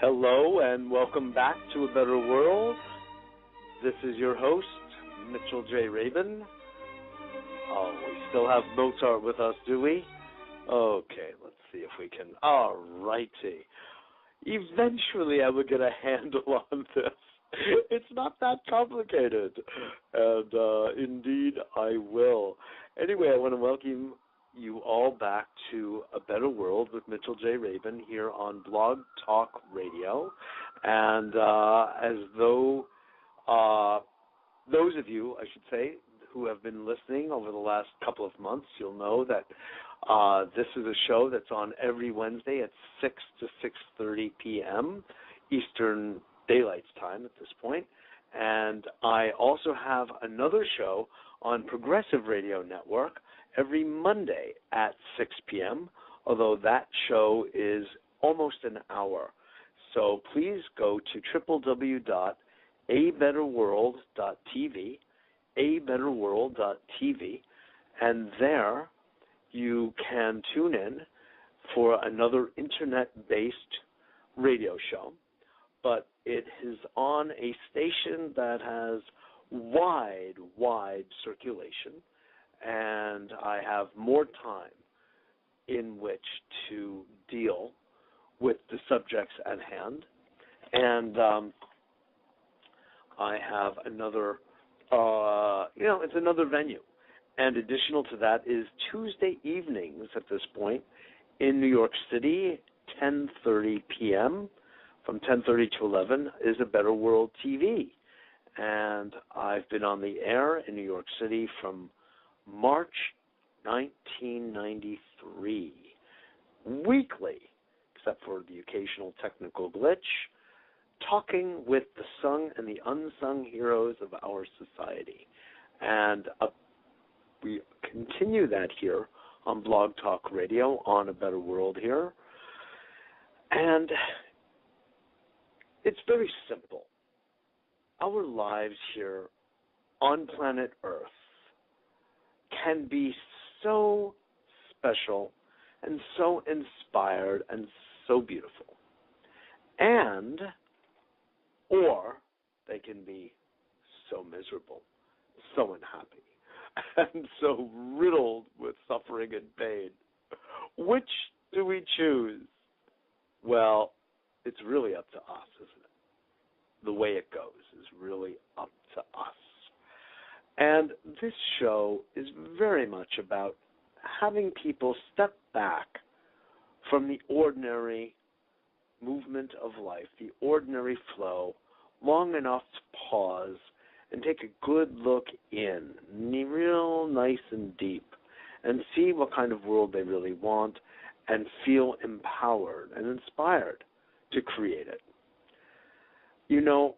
Hello and welcome back to A Better World. This is your host, Mitchell J. Rabin. Oh, we still have Mozart with us, do we? Okay, let's see if we can. All righty. Eventually I will get a handle on this. It's not that complicated. And indeed I will. Anyway, I want to welcome you all back to A Better World with Mitchell J. Rabin here on Blog Talk Radio. And as though those of you, I should say, who have been listening over the last couple of months, you'll know that this is a show that's on every Wednesday at 6 to 6:30 p.m. Eastern Daylight Time at this point. And I also have another show on Progressive Radio Network every Monday at 6 p.m., although that show is almost an hour. So please go to www.abetterworld.tv, abetterworld.tv, and there you can tune in for another internet-based radio show. But it is on a station that has wide circulation, and I have more time in which to deal with the subjects at hand. And I have another, it's another venue. And additional to that is Tuesday evenings at this point in New York City, 10:30 p.m., from 10:30 to 11 is A Better World TV. And I've been on the air in New York City from March 1993, weekly, except for the occasional technical glitch, talking with the sung and the unsung heroes of our society. And we continue that here on Blog Talk Radio on A Better World here. And it's very simple. Our lives here on planet Earth can be so special and so inspired and so beautiful. Or they can be so miserable, so unhappy, and so riddled with suffering and pain. Which do we choose? Well, it's really up to us, isn't it? The way it goes is really up to us. And this show is very much about having people step back from the ordinary movement of life, the ordinary flow, long enough to pause and take a good look in, real nice and deep, and see what kind of world they really want and feel empowered and inspired to create it. You know,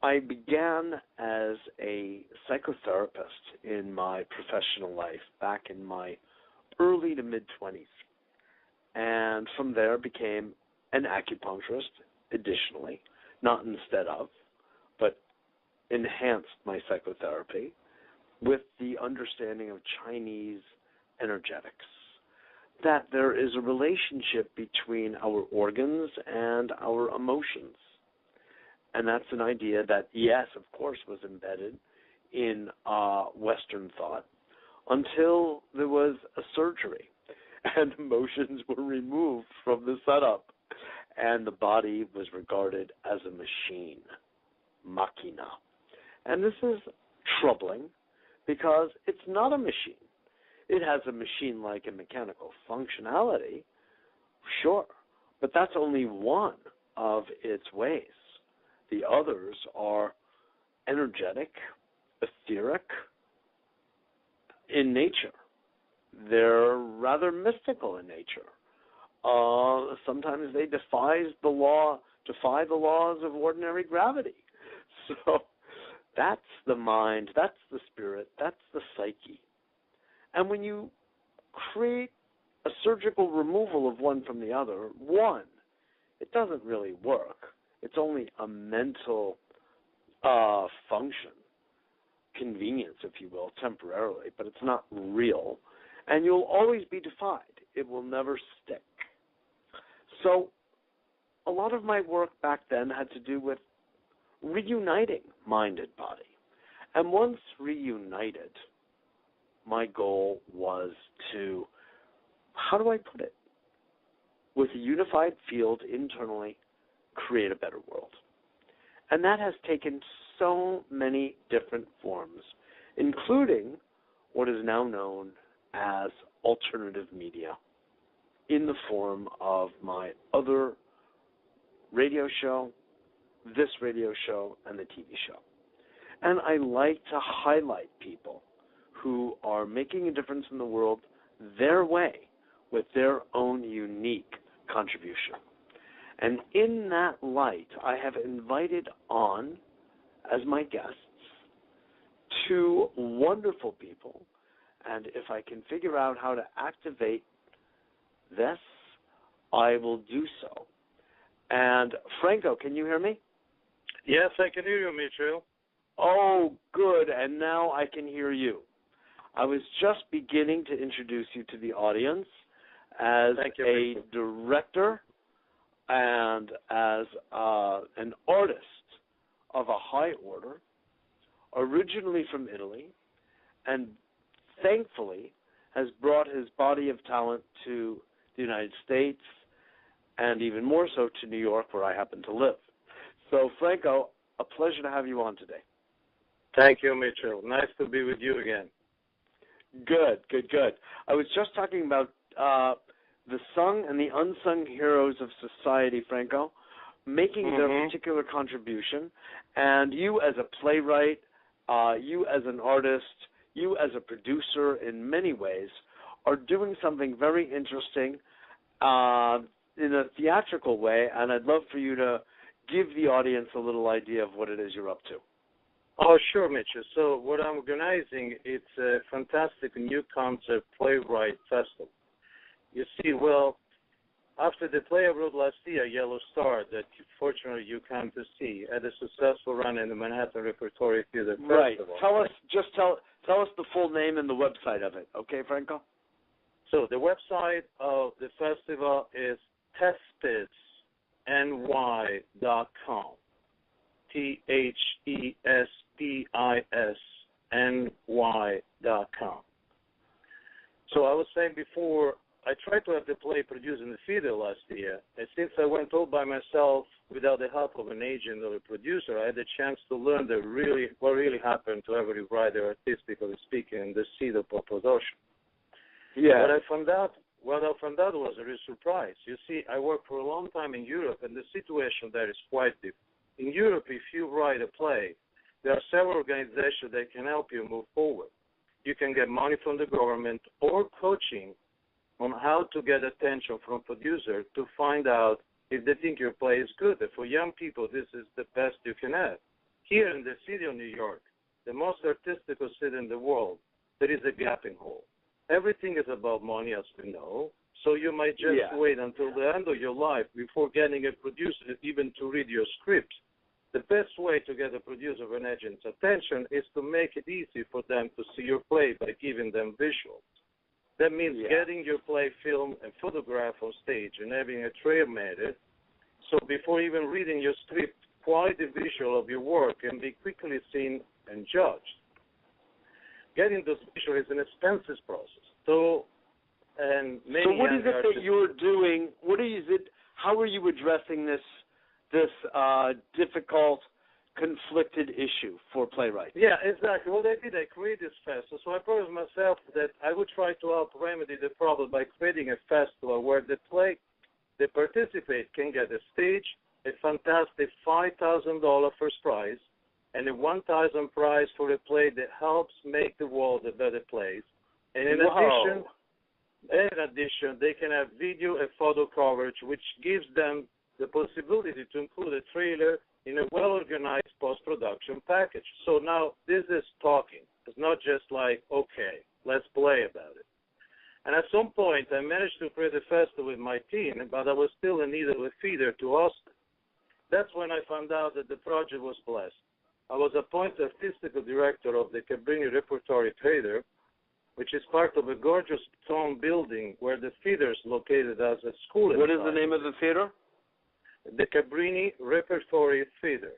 I began as a psychotherapist in my professional life back in my early to mid-20s, and from there became an acupuncturist additionally, not instead of, but enhanced my psychotherapy with the understanding of Chinese energetics, that there is a relationship between our organs and our emotions. And that's an idea that, yes, of course, was embedded in Western thought until there was a surgery and emotions were removed from the setup and the body was regarded as a machine, machina. And this is troubling because it's not a machine. It has a machine-like and mechanical functionality, sure, but that's only one of its ways. The others are energetic, etheric in nature. They're rather mystical in nature. Sometimes they defy the laws of ordinary gravity. So that's the mind, that's the spirit, that's the psyche. And when you create a surgical removal of one from the other, it doesn't really work. It's only a mental function, convenience, if you will, temporarily, but it's not real. And you'll always be defied. It will never stick. So a lot of my work back then had to do with reuniting mind and body. And once reunited, my goal was to, how do I put it, with a unified field internally, create a better world. And that has taken so many different forms, including what is now known as alternative media, in the form of my other radio show, this radio show, and the TV show. And I like to highlight people who are making a difference in the world their way with their own unique contribution. And in that light, I have invited on, as my guests, two wonderful people. And if I can figure out how to activate this, I will do so. And Franco, can you hear me? Yes, I can hear you, Mitchell. Oh, good. And now I can hear you. I was just beginning to introduce you to the audience as a director and as an artist of a high order, originally from Italy, and thankfully has brought his body of talent to the United States and even more so to New York, where I happen to live. So, Franco, a pleasure to have you on today. Thank you, Mitchell. Nice to be with you again. Good. I was just talking about the sung and the unsung heroes of society, Franco, making their particular contribution, and you as a playwright, you as an artist, you as a producer in many ways are doing something very interesting in a theatrical way, and I'd love for you to give the audience a little idea of what it is you're up to. Oh, sure, Mitchell. So what I'm organizing, it's a fantastic new concept playwright festival. You see, well, after the play I wrote last year, Yellow Star, that fortunately you came to see, had a successful run in the Manhattan Repertory Theater Festival. Right. Tell us the full name and the website of it, okay, Franco? So the website of the festival is thespitsny.com. thespitsny.com. So I was saying before, I tried to have the play produced in the theater last year, and since I went all by myself without the help of an agent or a producer, I had a chance to learn what really happened to every writer, artistically speaking, in the seat of production. Yeah. What I found out was a real surprise. You see, I worked for a long time in Europe, and the situation there is quite different. In Europe, if you write a play, there are several organizations that can help you move forward. You can get money from the government or coaching on how to get attention from producers to find out if they think your play is good. And for young people, this is the best you can have. Here in the city of New York, the most artistic city in the world, there is a gaping hole. Everything is about money, as we know, so you might just wait until the end of your life before getting a producer even to read your script. The best way to get a producer or an agent's attention is to make it easy for them to see your play by giving them visuals. That means getting your play filmed and photographed on stage and having a trailer made. So before even reading your script, quality visual of your work can be quickly seen and judged. Getting those visuals is an expensive process. So what is it that you're doing? How are you addressing this difficult, conflicted issue for playwrights? Yeah, exactly. What I did, I created this festival. So I promised myself that I would try to help remedy the problem by creating a festival where the participant can get a stage, a fantastic $5,000 first prize, and a $1,000 prize for a play that helps make the world a better place. And in addition, they can have video and photo coverage, which gives them the possibility to include a trailer in a well-organized post-production package. So now this is talking. It's not just like, okay, let's play about it. And at some point, I managed to create a festival with my team, but I was still in need of a theater to host it. That's when I found out that the project was blessed. I was appointed artistic director of the Cabrini Repertory Theater, which is part of a gorgeous stone building where the theater is located as a school. What is the name of the theater? the Cabrini Repertory Theater.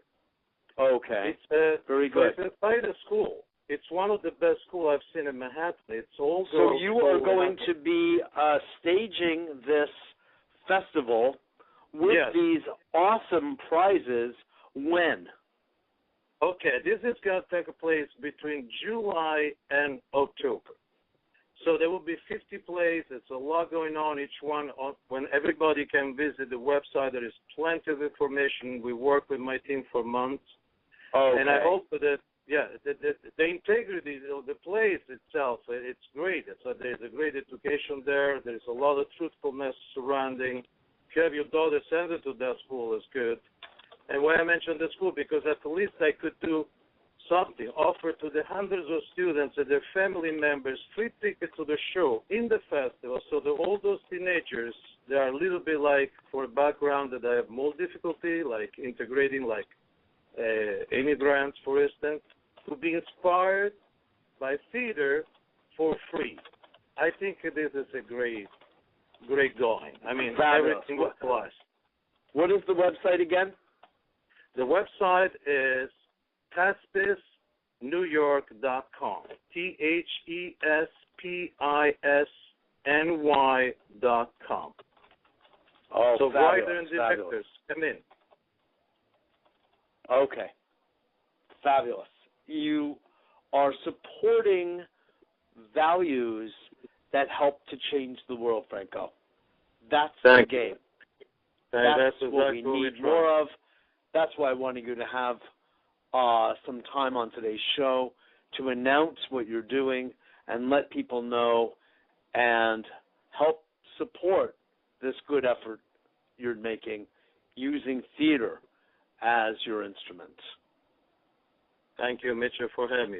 Okay. It's very good. It's inside a school. It's one of the best schools I've seen in Manhattan. It's all So you are going to be staging this festival with these awesome prizes when? Okay, this is going to take place between July and October. So there will be 50 plays. It's a lot going on. Each one, when everybody can visit the website, there is plenty of information. We work with my team for months. Okay. And I hope that, the integrity of the place itself, it's great. There's a great education there. There's a lot of truthfulness surrounding. If you have your daughter send her to that school, is good. And why I mentioned the school, because at least I could do something, offer to the hundreds of students and their family members free tickets to the show in the festival, so that all those teenagers, they are a little bit like, for a background that I have more difficulty, like integrating, like immigrants, for instance, to be inspired by theater for free. I think this is a great going. I mean, everything applies. What is the website again? The website is ThespiSNewYork.com. TheSpisNY.com. Oh, so fabulous, writer and directors, come in. Okay. Fabulous. You are supporting values that help to change the world, Franco. That's the game. That's what we need more of. That's why I wanted you to have some time on today's show to announce what you're doing and let people know and help support this good effort you're making using theater as your instrument. Thank you, Mitchell, for having me.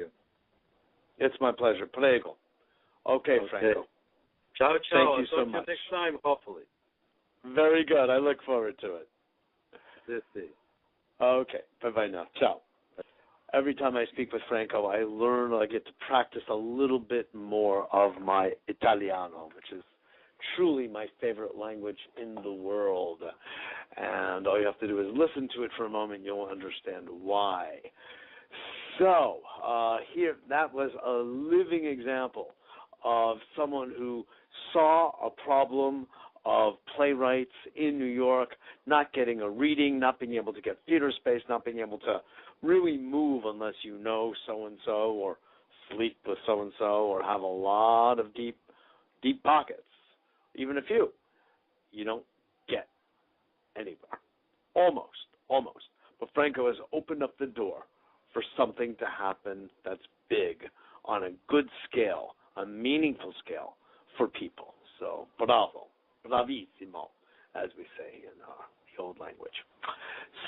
It's my pleasure. Prego. Okay, Franco. Ciao, ciao. Thank you so much. Next time, hopefully. Very good. I look forward to it. This is. Okay. Bye-bye now. Ciao. Every time I speak with Franco, I learn, I get to practice a little bit more of my Italiano, which is truly my favorite language in the world. And all you have to do is listen to it for a moment. You'll understand why. So, here, that was a living example of someone who saw a problem of playwrights in New York not getting a reading, not being able to get theater space, not being able to really move unless you know so-and-so or sleep with so-and-so or have a lot of deep pockets, even a few. You don't get anywhere. Almost. But Franco has opened up the door for something to happen that's big on a good scale, a meaningful scale for people. So, bravo, bravissimo, as we say in the old language.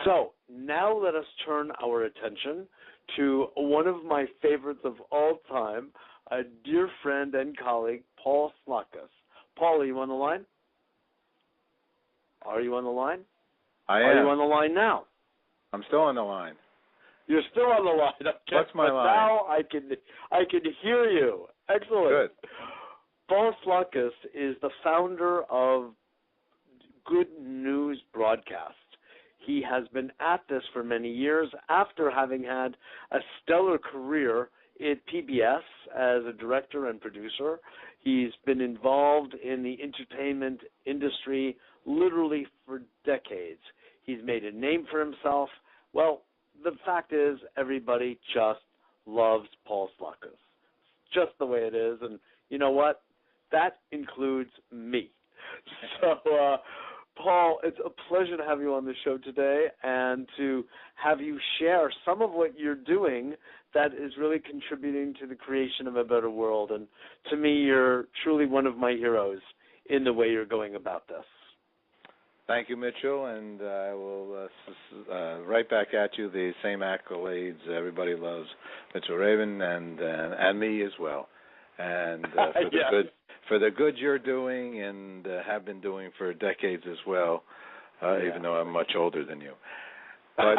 So, now let us turn our attention to one of my favorites of all time, a dear friend and colleague, Paul Sladkus. Paul, are you on the line? Are you on the line? I am. Are you on the line now? I'm still on the line. You're still on the line. Okay. What's my line? Now I can hear you. Excellent. Good. Paul Sladkus is the founder of Good News Broadcast. He has been at this for many years after having had a stellar career at PBS as a director and producer. He's been involved in the entertainment industry literally for decades. He's made a name for himself. Well, the fact is everybody just loves Paul Sladkus. Just the way it is. And you know what? That includes me. So, Paul, it's a pleasure to have you on the show today and to have you share some of what you're doing that is really contributing to the creation of a better world. And to me, you're truly one of my heroes in the way you're going about this. Thank you, Mitchell, and I will right back at you the same accolades. Everybody loves Mitchell Raven and me as well. And for the good you're doing and have been doing for decades as well, even though I'm much older than you. But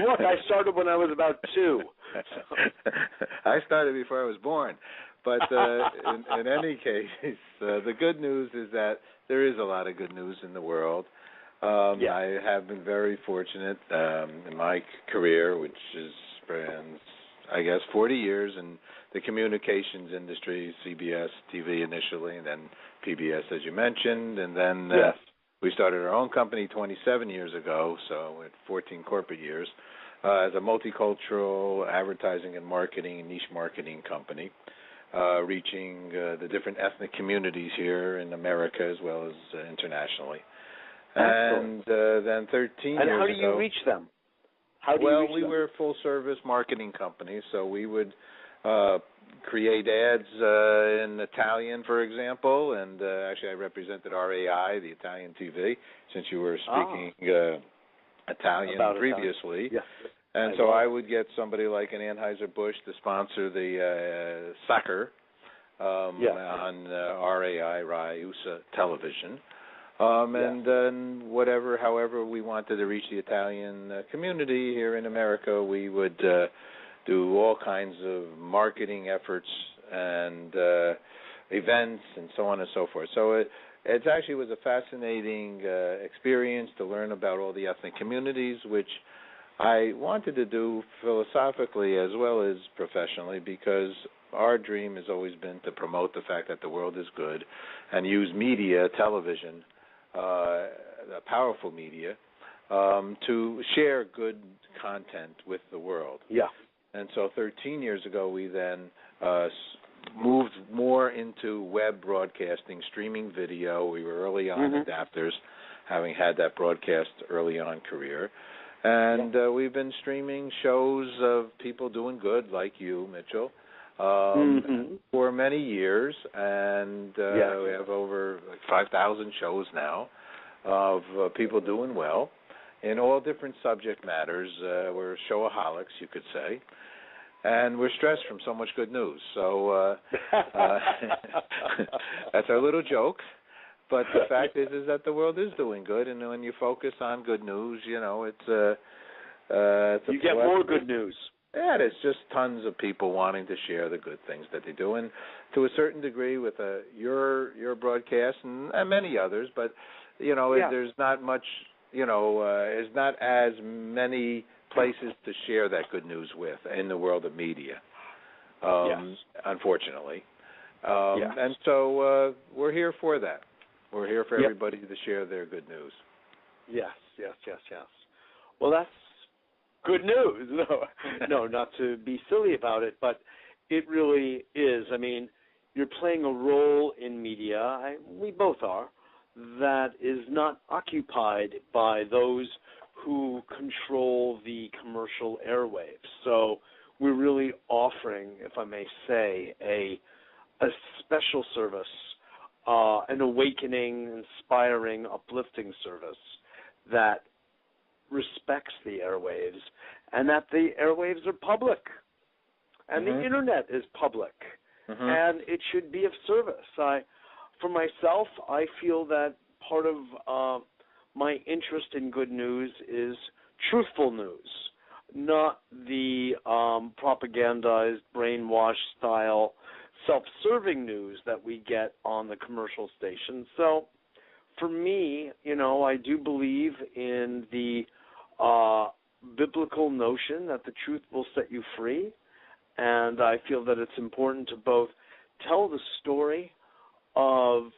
look, I started when I was about 2. I started before I was born. But in any case, the good news is that there is a lot of good news in the world. Yeah. I have been very fortunate in my career, which is spans, I guess, 40 years in the communications industry, CBS, TV initially, and then PBS, as you mentioned, and then Yes. we started our own company 27 years ago, so with 14 corporate years, as a multicultural advertising and marketing, niche marketing company, reaching the different ethnic communities here in America as well as internationally. Excellent. And then 13 years ago... And how do you reach them? How do you reach them? we were a full-service marketing company, so we would create ads in Italian, for example, and actually I represented RAI, the Italian TV, since you were speaking Italian About previously. Italian. Yes. And so I would get somebody like an Anheuser-Busch to sponsor the soccer on RAI USA television. And then however we wanted to reach the Italian community here in America, we would do all kinds of marketing efforts and events and so on and so forth. So it actually was a fascinating experience to learn about all the ethnic communities, which I wanted to do philosophically as well as professionally, because our dream has always been to promote the fact that the world is good and use media, television, powerful media, to share good content with the world. Yeah. And so 13 years ago, we then moved more into web broadcasting, streaming video. We were early on adapters, having had that broadcast early on career. And we've been streaming shows of people doing good, like you, Mitchell, for many years. And we have over 5,000 shows now of people doing well in all different subject matters. We're showaholics, you could say. And we're stressed from so much good news. So that's our little joke. But the fact is that the world is doing good, and when you focus on good news, it's you get more good news. Yeah, there's just tons of people wanting to share the good things that they do, and to a certain degree with your broadcast and many others. But there's not much. There's not as many places to share that good news with in the world of media, unfortunately. And so we're here for that. We're here for everybody to share their good news. Yes. Well, that's good news. No, not to be silly about it, but it really is. I mean, you're playing a role in media, we both are, that is not occupied by those who control the commercial airwaves. So we're really offering, if I may say, a special service, an awakening, inspiring, uplifting service that respects the airwaves, and that the airwaves are public, and the Internet is public, and it should be of service. For myself, I feel that part of my interest in good news is truthful news, not the propagandized, brainwashed style, self-serving news that we get on the commercial stations. So for me, I do believe in the biblical notion that the truth will set you free, and I feel that it's important to both tell the story of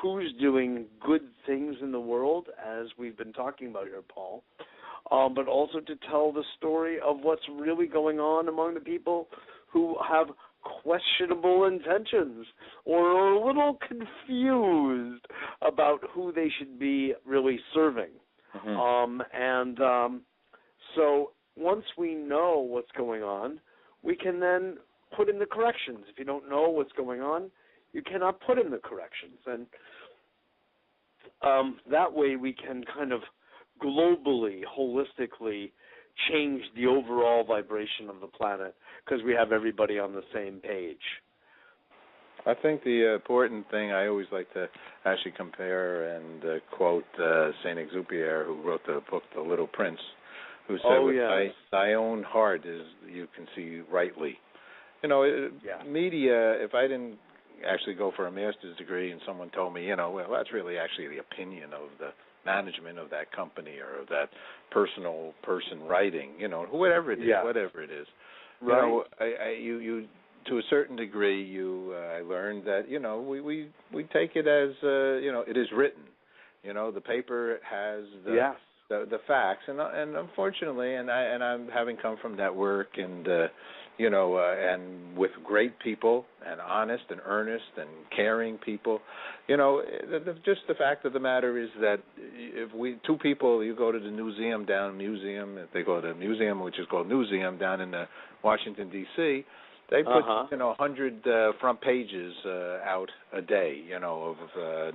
who's doing good things in the world, as we've been talking about here, Paul, but also to tell the story of what's really going on among the people who have questionable intentions or are a little confused about who they should be really serving. So once we know what's going on, we can then put in the corrections. If you don't know what's going on, you cannot put in the corrections. And that way we can kind of globally, holistically change the overall vibration of the planet, because we have everybody on the same page. I think the important thing, I always like to actually compare and quote Saint Exupéry, who wrote the book The Little Prince, who said, thy own heart is you can see rightly. Media, if I didn't actually go for a master's degree, and someone told me, well, that's really actually the opinion of the management of that company or of that person writing, whatever it is, whatever it is. Right. You to a certain degree, I learned that we take it as it is written. The paper has the facts, and unfortunately, and I'm having come from network and and with great people and honest and earnest and caring people, just the fact of the matter is that if two people, you go to the museum, if they go to a museum which is called Newseum down in Washington D.C., they put 100 front pages out a day, of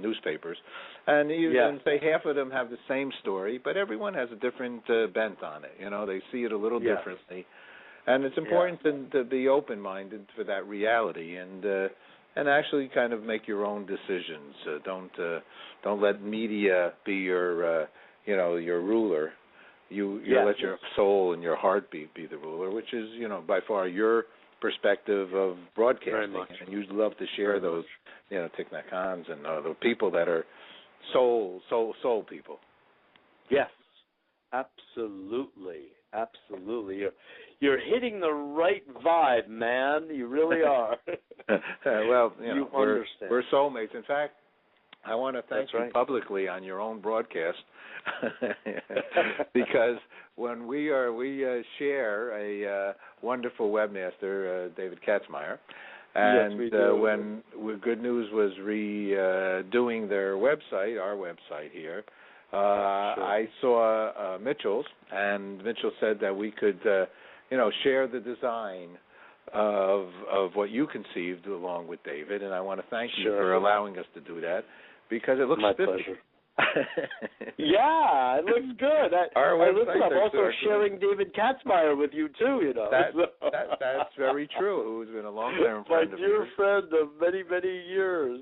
newspapers, and you can say half of them have the same story, but everyone has a different bent on it. They see it a little differently, and it's important to be open-minded for that reality and actually kind of make your own decisions. Don't let media be your your ruler. You let your soul and your heart be the ruler, which is by far your perspective of broadcasting, and you love to share those, Thich Nhat Hanh's and the people that are soul people. Yes, absolutely. You're hitting the right vibe, man. You really are. Well, understand. We're soulmates. In fact, I want to thank you publicly on your own broadcast because when we share a wonderful webmaster, David Katzmeyer, and when Good News was redoing their website, our website here, I saw Mitchell's, and Mitchell said that we could, share the design of what you conceived along with David, and I want to thank you for allowing us to do that because it looks my pleasure. Yeah, it looks good. I'm also sharing David Katzmeyer with you too. That's very true. Who's been a long-term friend of yours. My dear friend of many, many years.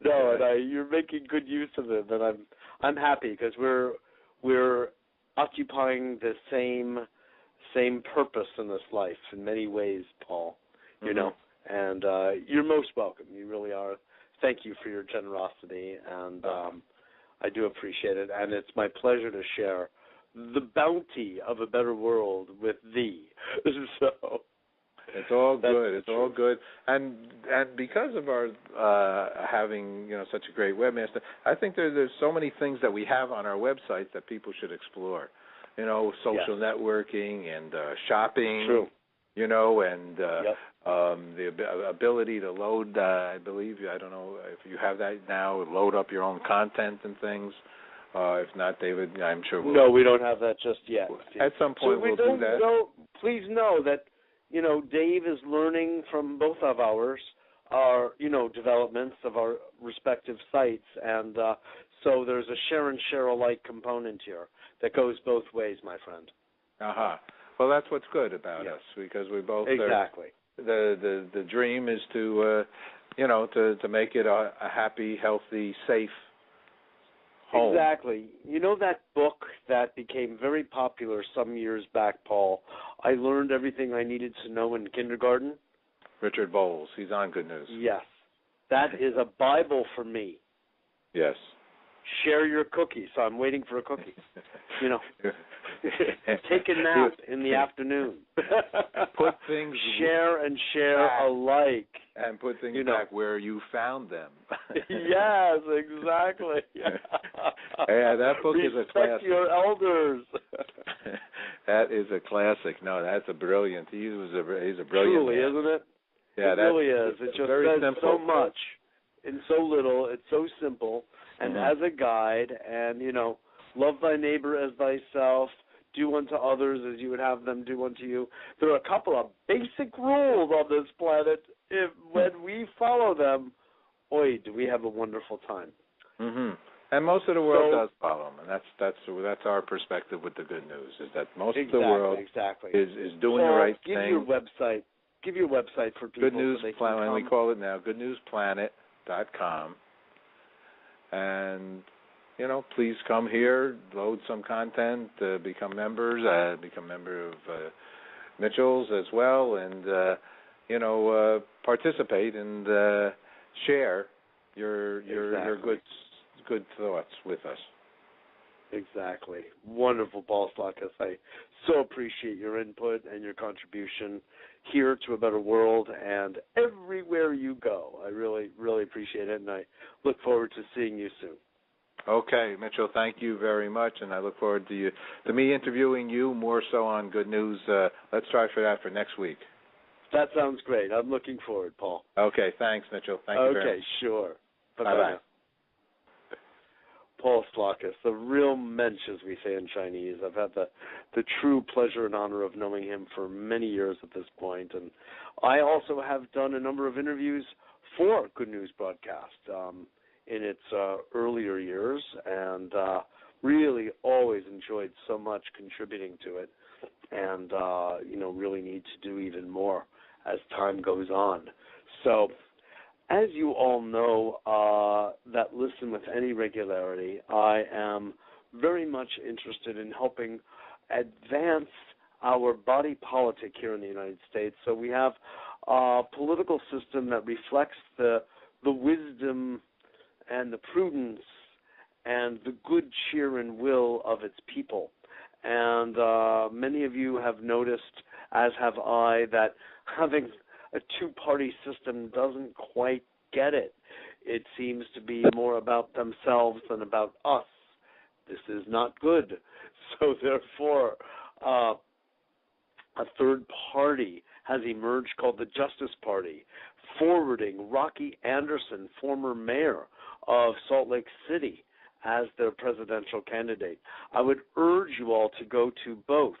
You're making good use of it, and I'm happy because we're occupying the same purpose in this life in many ways, Paul. And you're most welcome. You really are. Thank you for your generosity, and I do appreciate it. And it's my pleasure to share the bounty of a better world with thee. So it's all good. It's all good. And because of our having such a great webmaster, I think there's so many things that we have on our website that people should explore. Social networking and shopping. True. And the ability to load, I don't know if you have that now, load up your own content and things. If not, David, I'm sure we'll... No, we don't have that just yet. At some point we'll do that. Please know that, Dave is learning from both of our developments of our respective sites, and so there's a share and share alike component here that goes both ways, my friend. Well, that's what's good about us because we both exactly. The dream is to to make it a happy, healthy, safe home. Exactly. That book that became very popular some years back, Paul, I learned everything I needed to know in kindergarten. Richard Bowles, he's on Good News. Yes. That is a Bible for me. Yes. Share your cookie, so I'm waiting for a cookie. Take a nap in the afternoon. Put things share and share alike. And put things back where you found them. Yes, exactly. Yeah, that book is a classic. Respect your elders. That is a classic. No, that's a brilliant. He's a brilliant. Truly, man. Isn't it? Yeah, it really is. It just very says simple. so much in so little. It's so simple. And as a guide, and, love thy neighbor as thyself, do unto others as you would have them do unto you. There are a couple of basic rules on this planet. When we follow them, do we have a wonderful time. And most of the world does follow them, and that's our perspective with the Good News, is that most of the world is doing the right thing. Give your website for people. Good News Planet, we call it now, goodnewsplanet.com. And, please come here, load some content, become members, become a member of Mitchell's as well, and participate and share your good thoughts with us. Exactly. Wonderful, Paul Sladkus. I so appreciate your input and your contribution here to A Better World and everywhere you go. I really, really appreciate it, and I look forward to seeing you soon. Okay, Mitchell, thank you very much, and I look forward to me interviewing you more so on good news. Let's try for that for next week. That sounds great. I'm looking forward, Paul. Okay, thanks, Mitchell. Thank you very much. Okay, sure. Bye-bye. Bye-bye. Paul Sladkus, the real mensch, as we say in Chinese. I've had the true pleasure and honor of knowing him for many years at this point, and I also have done a number of interviews for Good News Broadcast in its earlier years, and really always enjoyed so much contributing to it, and really need to do even more as time goes on. So, as you all know that listen with any regularity, I am very much interested in helping advance our body politic here in the United States. So we have a political system that reflects the wisdom and the prudence and the good cheer and will of its people. And many of you have noticed, as have I, that having a two-party system doesn't quite get it. It seems to be more about themselves than about us. This is not good. So therefore, a third party has emerged called the Justice Party, forwarding Rocky Anderson, former mayor of Salt Lake City, as their presidential candidate. I would urge you all to go to both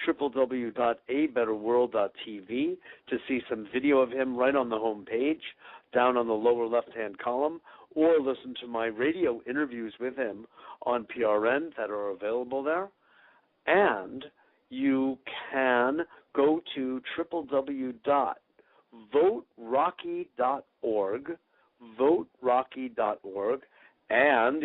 www.abetterworld.tv to see some video of him right on the home page, down on the lower left-hand column, or listen to my radio interviews with him on PRN that are available there. And you can go to www.voterocky.org, voterocky.org, and,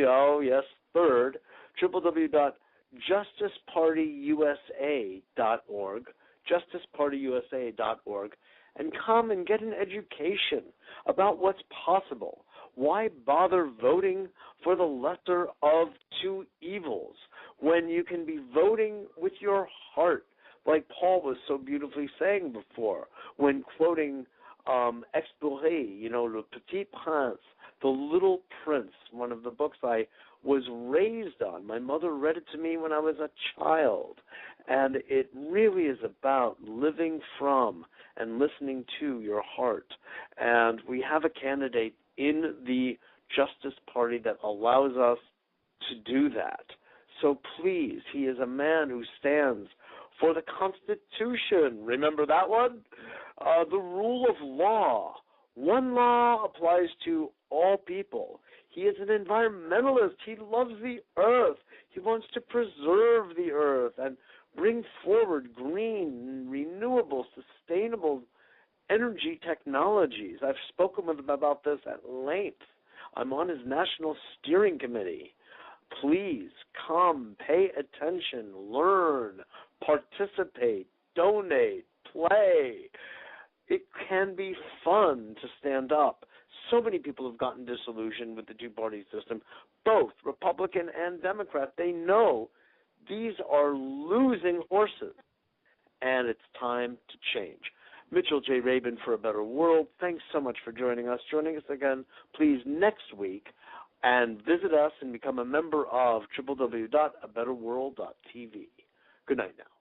third, www.justicepartyusa.org, justicepartyusa.org, and come and get an education about what's possible. Why bother voting for the lesser of two evils when you can be voting with your heart, like Paul was so beautifully saying before when quoting Exploré, Le Petit Prince, The Little Prince, one of the books I was raised on. My mother read it to me when I was a child, and it really is about living from and listening to your heart. And we have a candidate in the Justice Party that allows us to do that. So please, he is a man who stands for the Constitution. Remember that one? The rule of law. One law applies to all people. He is an environmentalist. He loves the earth. He wants to preserve the earth and bring forward green, renewable, sustainable energy technologies. I've spoken with him about this at length. I'm on his national steering committee. Please come, pay attention, learn, participate, donate, play. It can be fun to stand up. So many people have gotten disillusioned with the two-party system, both Republican and Democrat. They know these are losing horses, and it's time to change. Mitchell J. Rabin for A Better World, thanks so much for joining us. Joining us again, please, next week, and visit us and become a member of www.abetterworld.tv. Good night now.